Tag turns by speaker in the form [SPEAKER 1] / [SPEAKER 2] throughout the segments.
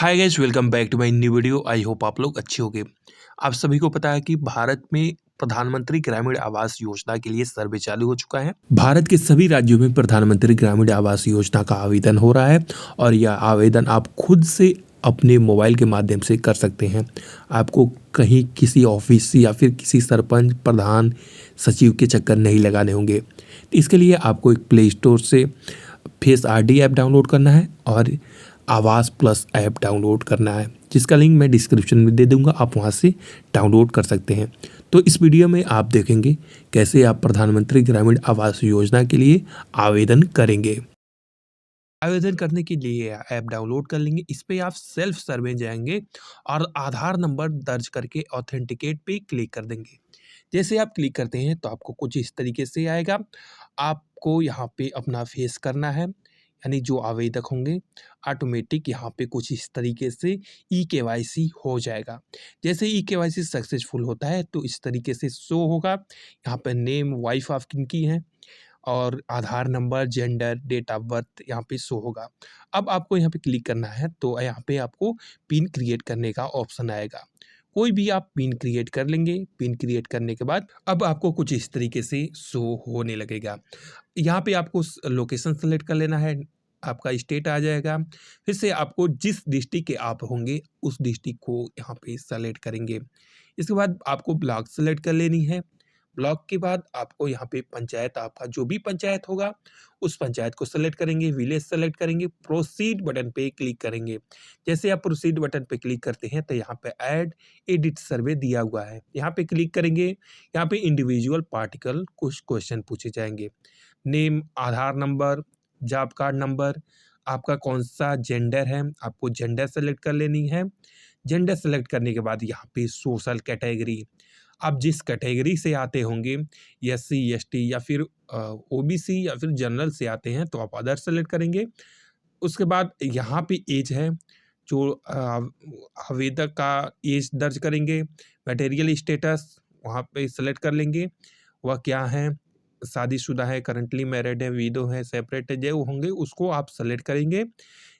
[SPEAKER 1] Hi guys, welcome back to my new video. I hope आप लोग अच्छे होंगे। आप सभी को पता है कि भारत में प्रधानमंत्री ग्रामीण आवास योजना के लिए सर्वे चालू हो चुका है। भारत के सभी राज्यों में प्रधानमंत्री ग्रामीण आवास योजना का आवेदन हो रहा है और यह आवेदन आप खुद से अपने मोबाइल के माध्यम से कर सकते हैं। आपको कहीं किसी ऑफिस या फिर किसी सरपंच, प्रधान, सचिव के चक्कर नहीं लगाने होंगे। इसके लिए आपको एक प्ले स्टोर से फेस आईडी ऐप डाउनलोड करना है और आवास प्लस ऐप डाउनलोड करना है, जिसका लिंक मैं डिस्क्रिप्शन में दे दूंगा। आप वहां से डाउनलोड कर सकते हैं। तो इस वीडियो में आप देखेंगे कैसे आप प्रधानमंत्री ग्रामीण आवास योजना के लिए आवेदन करेंगे। आवेदन करने के लिए ऐप डाउनलोड कर लेंगे। इस पे आप सेल्फ सर्वे जाएंगे और आधार नंबर दर्ज करके ऑथेंटिकेट पे क्लिक कर देंगे। जैसे आप क्लिक करते हैं तो आपको कुछ इस तरीके से आएगा। आपको यहाँ पे अपना फेस करना है, यानी जो आवेदक होंगे ऑटोमेटिक यहाँ पे कुछ इस तरीके से ई-केवाईसी हो जाएगा। जैसे ई-केवाईसी सक्सेसफुल होता है तो इस तरीके से शो होगा। यहाँ पे नेम, वाइफ ऑफ किनकी हैं और Aadhaar number, gender, date of birth यहाँ पे शो होगा। अब आपको यहाँ पे क्लिक करना है तो यहाँ पे आपको पिन क्रिएट करने का ऑप्शन आएगा। कोई भी आप पिन क्रिएट कर लेंगे। पिन क्रिएट करने के बाद अब आपको कुछ इस तरीके से शो होने लगेगा। यहाँ पे आपको लोकेशन सेलेक्ट कर लेना है, आपका स्टेट आ जाएगा। फिर से आपको जिस डिस्ट्रिक्ट के आप होंगे उस डिस्ट्रिक्ट को यहाँ पे सेलेक्ट करेंगे। इसके बाद आपको ब्लॉक सेलेक्ट कर लेनी है। ब्लॉक के बाद आपको यहाँ पे पंचायत, आपका जो भी पंचायत होगा उस पंचायत को सेलेक्ट करेंगे। विलेज सेलेक्ट करेंगे, प्रोसीड बटन पे क्लिक करेंगे। जैसे आप प्रोसीड बटन पे क्लिक करते हैं तो यहाँ पे ऐड एडिट सर्वे दिया हुआ है, यहाँ पे क्लिक करेंगे। यहाँ पे इंडिविजुअल पार्टिकल कुछ क्वेश्चन पूछे जाएंगे। नेम, आधार नंबर, जॉब कार्ड नंबर, आपका कौन सा जेंडर है, आपको जेंडर सेलेक्ट कर लेनी है। जेंडर सेलेक्ट करने के बाद यहाँ पे सोशल कैटेगरी, आप जिस कैटेगरी से आते होंगे, एससी, एसटी या फिर ओबीसी या फिर जनरल से आते हैं तो आप अदर सेलेक्ट करेंगे। उसके बाद यहाँ पे एज है, जो आवेदक का एज दर्ज करेंगे। मटेरियल स्टेटस वहाँ पे सेलेक्ट कर लेंगे, वह क्या है, शादीशुदा है, करंटली मैरिड है, विडो है, सेपरेट है, जो होंगे उसको आप सेलेक्ट करेंगे।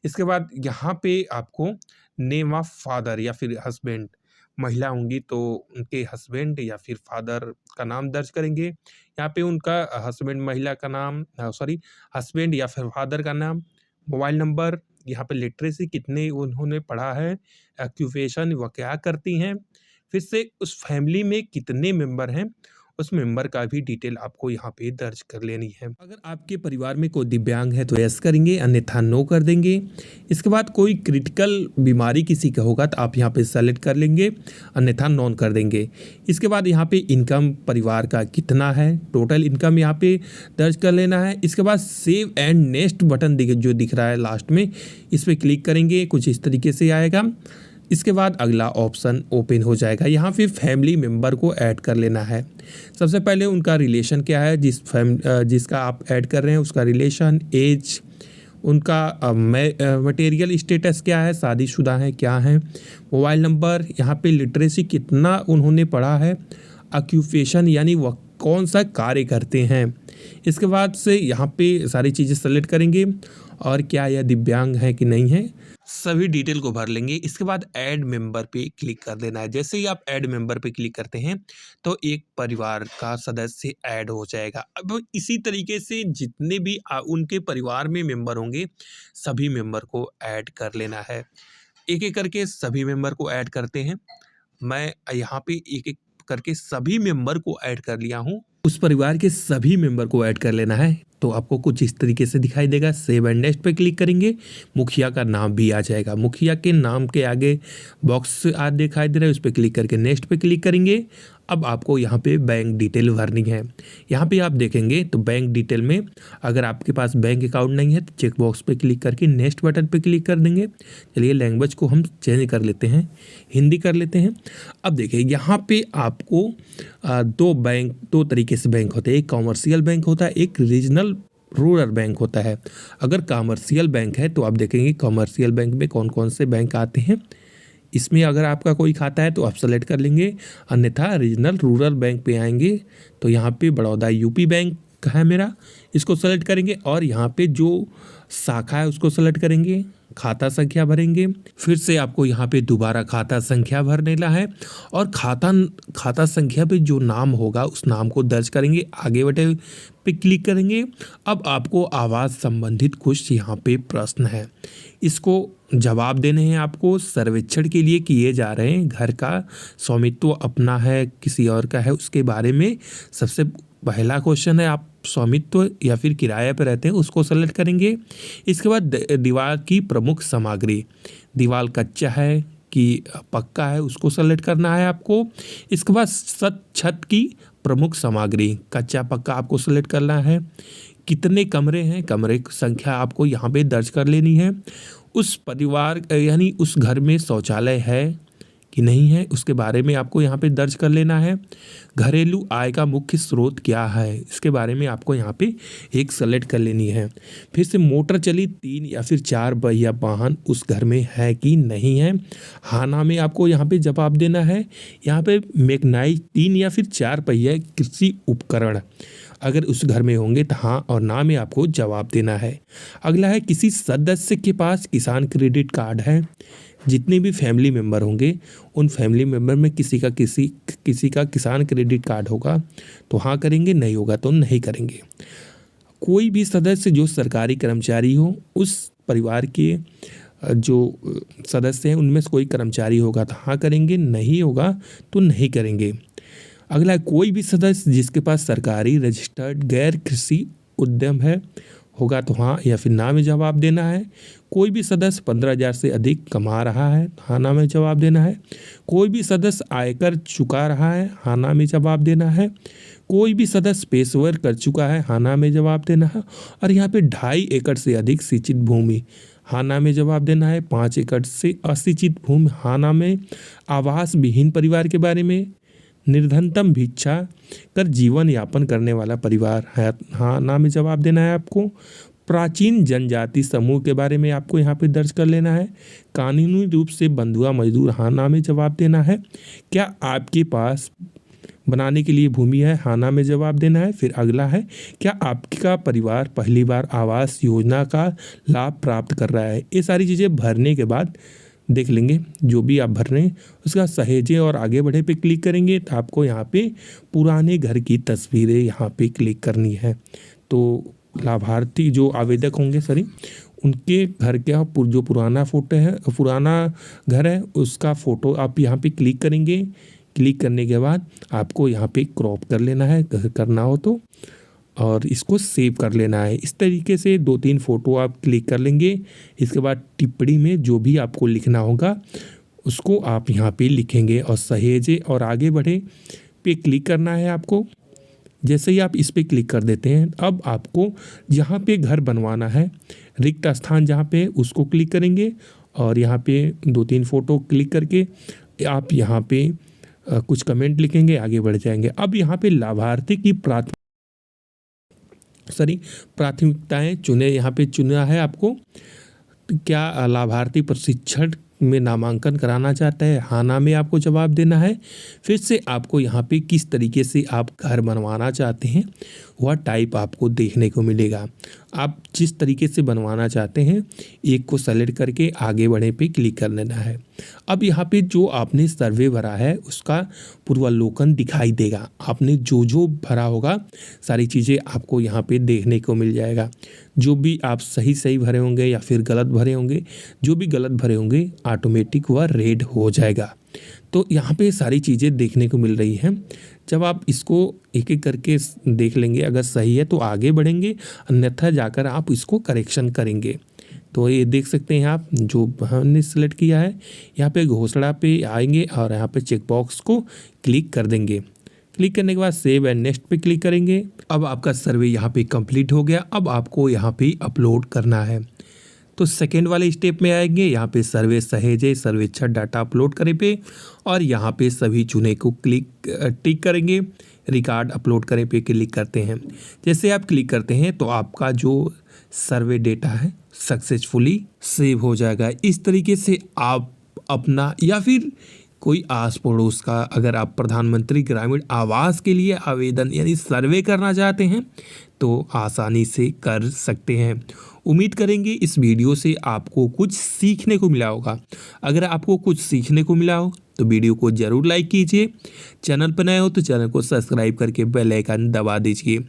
[SPEAKER 1] इसके बाद यहाँ पे आपको नेम ऑफ फादर या फिर हस्बैंड, महिला होंगी तो उनके हस्बैंड या फिर फादर का नाम दर्ज करेंगे। यहाँ पे उनका हस्बैंड, महिला का नाम, हस्बैंड या फिर फादर का नाम, मोबाइल नंबर, यहाँ पे लिटरेसी कितने उन्होंने पढ़ा है, ऑक्यूपेशन वह क्या करती हैं, फिर से उस फैमिली में कितने मेंबर हैं उस मेंबर का भी डिटेल आपको यहाँ पे दर्ज कर लेनी है। अगर आपके परिवार में कोई दिव्यांग है तो यस करेंगे, अन्यथा नो कर देंगे। इसके बाद कोई क्रिटिकल बीमारी किसी का होगा तो आप यहाँ पे सेलेक्ट कर लेंगे, अन्यथा नॉन कर देंगे। इसके बाद यहाँ पे इनकम परिवार का कितना है, टोटल इनकम यहाँ पे दर्ज कर लेना है। इसके बाद सेव एंड नेक्स्ट बटन जो दिख रहा है लास्ट में, इस पर क्लिक करेंगे, कुछ इस तरीके से आएगा। इसके बाद अगला ऑप्शन ओपन हो जाएगा। यहाँ पे फैमिली मेंबर को ऐड कर लेना है। सबसे पहले उनका रिलेशन क्या है, जिसका आप ऐड कर रहे हैं उसका रिलेशन, एज, उनका मटेरियल स्टेटस क्या है, शादीशुदा है क्या है, मोबाइल नंबर, यहाँ पे लिटरेसी कितना उन्होंने पढ़ा है, ऑक्यूपेशन यानी वह कौन सा कार्य करते हैं। इसके बाद से यहाँ पे सारी चीज़ें सेलेक्ट करेंगे और क्या यह दिव्यांग है कि नहीं है, सभी डिटेल को भर लेंगे। इसके बाद ऐड मेंबर पे क्लिक कर देना है। जैसे ही आप ऐड मेंबर पे क्लिक करते हैं तो एक परिवार का सदस्य ऐड हो जाएगा। अब इसी तरीके से जितने भी उनके परिवार में मेंबर होंगे सभी मेंबर को ऐड कर लेना है। एक एक करके सभी मेंबर को ऐड करते हैं। मैं यहाँ पे एक एक करके सभी मेंबर को ऐड कर लिया हूँ। उस परिवार के सभी मेंबर को ऐड कर लेना है तो आपको कुछ इस तरीके से दिखाई देगा। सेव एंड नेक्स्ट पे क्लिक करेंगे, मुखिया का नाम भी आ जाएगा। मुखिया के नाम के आगे बॉक्स आज दिखाई दे रहा है, उस पर क्लिक करके नेक्स्ट पे क्लिक करेंगे। अब आपको यहाँ पे बैंक डिटेल भरनी है। यहाँ पे आप देखेंगे तो बैंक डिटेल में अगर आपके पास बैंक अकाउंट नहीं है तो चेक बॉक्स पे क्लिक करके नेक्स्ट बटन पे क्लिक कर देंगे। चलिए लैंग्वेज को हम चेंज कर लेते हैं, हिंदी कर लेते हैं। अब देखिए यहाँ पे आपको दो तरीके से बैंक होते हैं, एक कॉमर्शियल बैंक होता है, एक रीजनल रूरल बैंक होता है। अगर कॉमर्शियल बैंक है तो आप देखेंगे कॉमर्शियल बैंक में कौन कौन से बैंक आते हैं। इसमें अगर आपका कोई खाता है तो आप सेलेक्ट कर लेंगे, अन्यथा रीजनल रूरल बैंक पे आएंगे तो यहाँ पे बड़ौदा यूपी बैंक है मेरा, इसको सेलेक्ट करेंगे और यहाँ पे जो
[SPEAKER 2] शाखा है उसको सेलेक्ट करेंगे, खाता संख्या भरेंगे, फिर से आपको यहाँ पे दोबारा खाता संख्या भरना है और खाता संख्या पे जो नाम होगा उस नाम को दर्ज करेंगे, आगे बढ़े पे क्लिक करेंगे। अब आपको आवास संबंधित कुछ यहाँ पे प्रश्न है, इसको जवाब देने हैं आपको। सर्वेक्षण के लिए किए जा रहे हैं, घर का स्वामित्व अपना है किसी और का है उसके बारे में सबसे पहला क्वेश्चन है। आप स्वामित्व या फिर किराए पर रहते हैं उसको सेलेक्ट करेंगे। इसके बाद दीवार की प्रमुख सामग्री, दीवार कच्चा है कि पक्का है उसको सेलेक्ट करना है आपको। इसके बाद छत की प्रमुख सामग्री, कच्चा पक्का आपको सेलेक्ट करना है। कितने कमरे हैं, कमरे की संख्या आपको यहाँ पे दर्ज कर लेनी है। उस परिवार यानी उस घर में शौचालय है कि नहीं है उसके बारे में आपको यहाँ पे दर्ज कर लेना है। घरेलू आय का मुख्य स्रोत क्या है इसके बारे में आपको यहाँ पे एक सेलेक्ट कर लेनी है। फिर से मोटर चली 3 या फिर 4 पहिया वाहन उस घर में है कि नहीं है, हाँ ना में आपको यहाँ पे जवाब देना है। यहाँ पे मैकेनाइज्ड 3 या फिर 4 पहिया कृषि उपकरण अगर उस घर में होंगे तो हाँ और ना में आपको जवाब देना है। अगला है किसी सदस्य के पास किसान क्रेडिट कार्ड है। जितने भी फैमिली मेम्बर होंगे उन फैमिली मेम्बर में किसी का किसान क्रेडिट कार्ड होगा तो हाँ करेंगे, नहीं होगा तो नहीं करेंगे। कोई भी सदस्य जो सरकारी कर्मचारी हो, उस परिवार के जो सदस्य हैं उनमें से कोई कर्मचारी होगा तो हाँ करेंगे, नहीं होगा तो नहीं करेंगे। अगला है कोई भी सदस्य जिसके पास सरकारी रजिस्टर्ड गैर कृषि उद्यम है होगा तो हाँ या फिर ना में जवाब देना है। कोई भी सदस्य 15,000 से अधिक कमा रहा है, हाँ ना में जवाब देना है। कोई भी सदस्य आयकर चुका रहा है, हाँ ना में जवाब देना है। कोई भी सदस्य पेशेवर कर चुका है, हाँ ना में जवाब देना है। और यहाँ पे 2.5 एकड़ से अधिक सिंचित भूमि, हाँ ना में जवाब देना है। 5 एकड़ से असिंचित भूमि, हाँ ना में। आवास विहीन परिवार के बारे में, निर्धनतम भिक्षा कर जीवन यापन करने वाला परिवार है, हाँ ना में जवाब देना है आपको। प्राचीन जनजाति समूह के बारे में आपको यहाँ पे दर्ज कर लेना है। कानूनी रूप से बंधुआ मजदूर, हाँ ना में जवाब देना है। क्या आपके पास बनाने के लिए भूमि है, हाँ ना में जवाब देना है। फिर अगला है क्या आपका परिवार पहली बार आवास योजना का लाभ प्राप्त कर रहा है। ये सारी चीज़ें भरने के बाद देख लेंगे जो भी आप भर रहे हैं उसका सहेजे और आगे बढ़े पे क्लिक करेंगे तो आपको यहाँ पे पुराने घर की तस्वीरें यहाँ पे क्लिक करनी है। तो लाभार्थी जो आवेदक होंगे उनके घर का जो पुराना फोटो है, पुराना घर है उसका फ़ोटो आप यहाँ पे क्लिक करेंगे। क्लिक करने के बाद आपको यहाँ पे क्रॉप कर लेना है करना हो तो, और इसको सेव कर लेना है। इस तरीके से 2-3 फ़ोटो आप क्लिक कर लेंगे। इसके बाद टिप्पणी में जो भी आपको लिखना होगा उसको आप यहाँ पे लिखेंगे और सहेजे और आगे बढ़े पे क्लिक करना है आपको। जैसे ही आप इस पे क्लिक कर देते हैं अब आपको जहाँ पे घर बनवाना है रिक्त स्थान जहाँ पे उसको क्लिक करेंगे और यहाँ पे 2-3 फ़ोटो क्लिक करके आप यहाँ पे कुछ कमेंट लिखेंगे, आगे बढ़ जाएंगे। अब यहाँ पे लाभार्थी की प्राथमिकताएं चुने, यहाँ पे चुना है आपको। क्या लाभार्थी प्रशिक्षण में नामांकन कराना चाहता है, हाँ ना में आपको जवाब देना है। फिर से आपको यहाँ पे किस तरीके से आप घर बनवाना चाहते हैं वह टाइप आपको देखने को मिलेगा। आप जिस तरीके से बनवाना चाहते हैं एक को सेलेक्ट करके आगे बढ़े पे क्लिक कर लेना है। अब यहाँ पे जो आपने सर्वे भरा है उसका पूर्वावलोकन दिखाई देगा। आपने जो जो भरा होगा सारी चीज़ें आपको यहाँ पे देखने को मिल जाएगा। जो भी आप सही भरे होंगे या फिर गलत भरे होंगे, जो भी गलत भरे होंगे ऑटोमेटिक वह रेड हो जाएगा। तो यहाँ पे सारी चीज़ें देखने को मिल रही हैं। जब आप इसको एक एक करके देख लेंगे अगर सही है तो आगे बढ़ेंगे, अन्यथा जाकर आप इसको करेक्शन करेंगे। तो ये देख सकते हैं आप जो हमने सेलेक्ट किया है। यहाँ पे घोषणा पे आएंगे और यहाँ पे चेक बॉक्स को क्लिक कर देंगे। क्लिक करने के बाद सेव एंड नेक्स्ट पे क्लिक करेंगे। अब आपका सर्वे यहाँ पे कंप्लीट हो गया। अब आपको यहाँ पे अपलोड करना है तो सेकेंड वाले स्टेप में आएंगे। यहाँ पे सर्वे सहेजे सर्वेक्षण डाटा अपलोड करें पे और यहाँ पे सभी चुने को टिक करेंगे। रिकॉर्ड अपलोड करें पे क्लिक करते हैं। जैसे आप क्लिक करते हैं तो आपका जो सर्वे डेटा है सक्सेसफुली सेव हो जाएगा। इस तरीके से आप अपना या फिर कोई आस पड़ोस का अगर आप प्रधानमंत्री ग्रामीण आवास के लिए आवेदन यानी सर्वे करना चाहते हैं तो आसानी से कर सकते हैं। उम्मीद करेंगे इस वीडियो से आपको कुछ सीखने को मिला होगा। अगर आपको कुछ सीखने को मिला हो तो वीडियो को ज़रूर लाइक कीजिए। चैनल पर नए हो तो चैनल को सब्सक्राइब करके बेल आइकन दबा दीजिए।